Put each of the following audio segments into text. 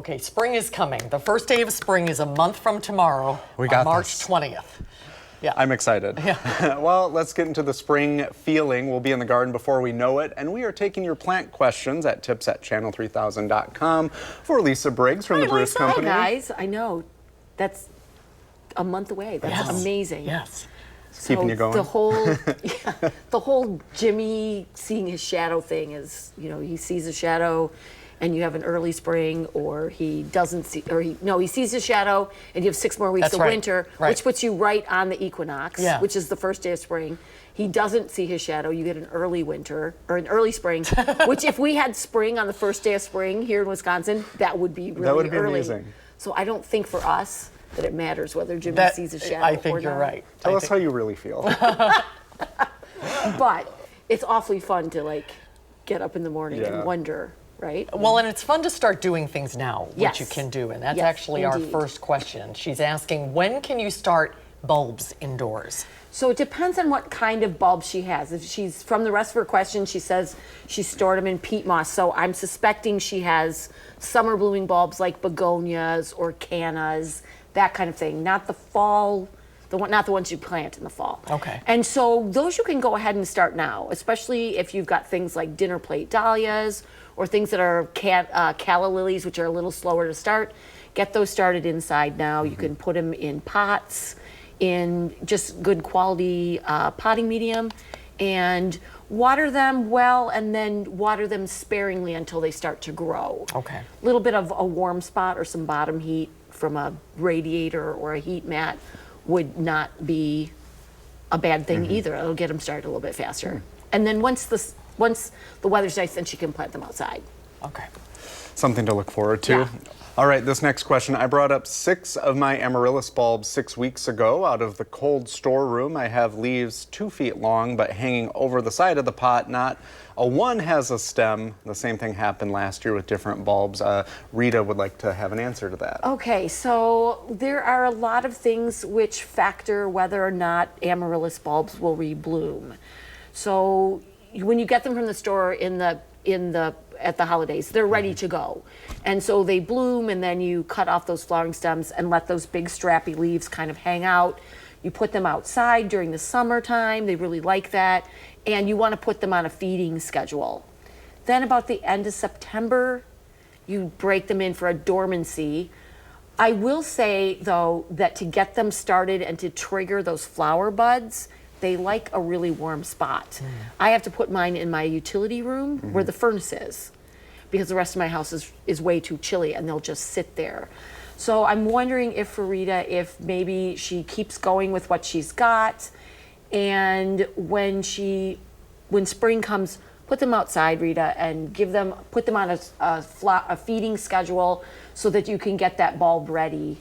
Okay, spring is coming. The first day of spring is a month from tomorrow, We got March this. 20th. Yeah. I'm excited. Yeah. Well, let's get into the spring feeling. We'll be in the garden before we know it, and we are taking your plant questions at tips@channel3000.com for Lisa Briggs from the Briggs Lisa. Company. Hi guys, I know that's a month away. That's Yes. amazing. Yes. So Keeping you going. The whole Jimmy seeing his shadow thing is, he sees a shadow and you have an early spring, or he doesn't see, or he sees a shadow and you have 6 more weeks That's of right. winter, Right. which puts you right on the equinox, Yeah. which is the first day of spring. He doesn't see his shadow, you get an early winter, or an early spring, which if we had spring on the first day of spring here in Wisconsin, that would be really That would be early. amazing. So I don't think for us that it matters whether Jimmy That, sees a shadow I think or you're not. right. Tell us how you really feel. But it's awfully fun to get up in the morning Yeah. and wonder, right? Well, and it's fun to start doing things now, which Yes. you can do. And that's Yes, actually our indeed. first question. She's asking, when can you start bulbs indoors? So it depends on what kind of bulb she has. If she's, from the rest of her question, she says she stored them in peat moss. So I'm suspecting she has summer blooming bulbs like begonias or cannas, that kind of thing. Not the fall, not the ones you plant in the fall. Okay. And so those you can go ahead and start now, especially if you've got things like dinner plate dahlias or things that are calla lilies, which are a little slower to start. Get those started inside now. You can put them in pots, in just good quality potting medium, and water them well, and then water them sparingly until they start to grow. Okay. A little bit of a warm spot or some bottom heat from a radiator or a heat mat would not be a bad thing either. It'll get them started a little bit faster. And then once the weather's nice, then she can plant them outside. Okay. Something to look forward to. Yeah. All right, this next question. I brought up 6 of my amaryllis bulbs 6 weeks ago out of the cold storeroom. I have leaves 2 feet long, but hanging over the side of the pot. Not a one has a stem. The same thing happened last year with different bulbs. Rita would like to have an answer to that. Okay, so there are a lot of things which factor whether or not amaryllis bulbs will rebloom. So when you get them from the store at the holidays, they're ready to go. And so they bloom, and then you cut off those flowering stems and let those big strappy leaves kind of hang out. You put them outside during the summertime. They really like that. And you want to put them on a feeding schedule. Then about the end of September, you break them in for a dormancy. I will say, though, that to get them started and to trigger those flower buds, they like a really warm spot. I have to put mine in my utility room where the furnace is, because the rest of my house is way too chilly, and they'll just sit there. So I'm wondering if for Rita, if maybe she keeps going with what she's got, and when spring comes, put them outside, Rita, and put them on a feeding schedule so that you can get that bulb ready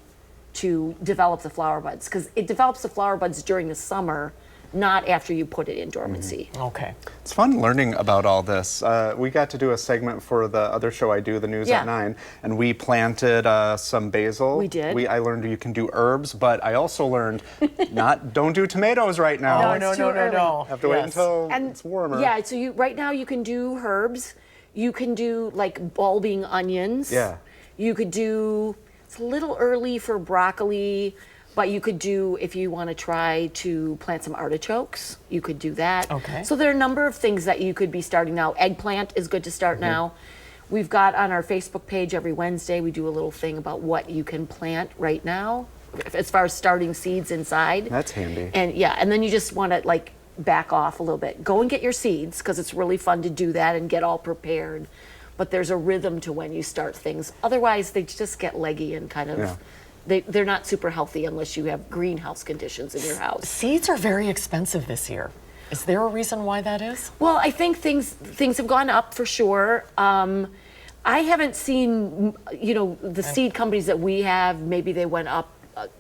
to develop the flower buds, because it develops the flower buds during the summer, not after you put it in dormancy. Okay. It's fun learning about all this. We got to do a segment for the other show I do, the News Yeah. at 9, and we planted some basil. We did. I learned you can do herbs, but I also learned don't do tomatoes right now. No, No, it's no, too no, early. no. Have to wait Yes. until And it's warmer. Yeah, so right now you can do herbs. You can do like bulbing onions. Yeah. You could do, it's a little early for broccoli, but you could do, if you want to try to plant some artichokes, you could do that. Okay. So there are a number of things that you could be starting now. Eggplant is good to start now. We've got on our Facebook page every Wednesday, we do a little thing about what you can plant right now as far as starting seeds inside. That's handy. And yeah, and then you just want to back off a little bit. Go and get your seeds, because it's really fun to do that and get all prepared. But there's a rhythm to when you start things. Otherwise, they just get leggy and kind of, Yeah. they're not super healthy unless you have greenhouse conditions in your house. Seeds are very expensive this year. Is there a reason why that is? Well, I think things have gone up for sure. I haven't seen, the seed companies that we have, maybe they went up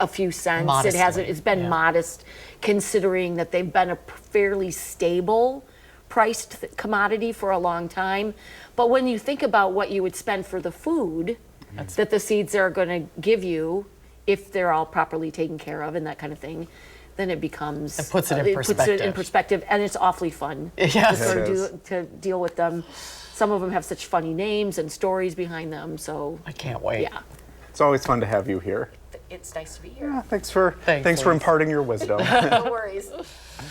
a few cents. Modestly, It's been yeah. modest, considering that they've been a fairly stable priced commodity for a long time. But when you think about what you would spend for the food that the seeds are going to give you, if they're all properly taken care of and that kind of thing, then it becomes It puts it in It puts it in perspective. perspective, and it's awfully fun Yes. to sort It of is. to deal with them. Some of them have such funny names and stories behind them. So I can't wait. yeah. It's always fun to have you here. It's nice to be here. Thanks for Thanks, for Liz. imparting your wisdom. No worries.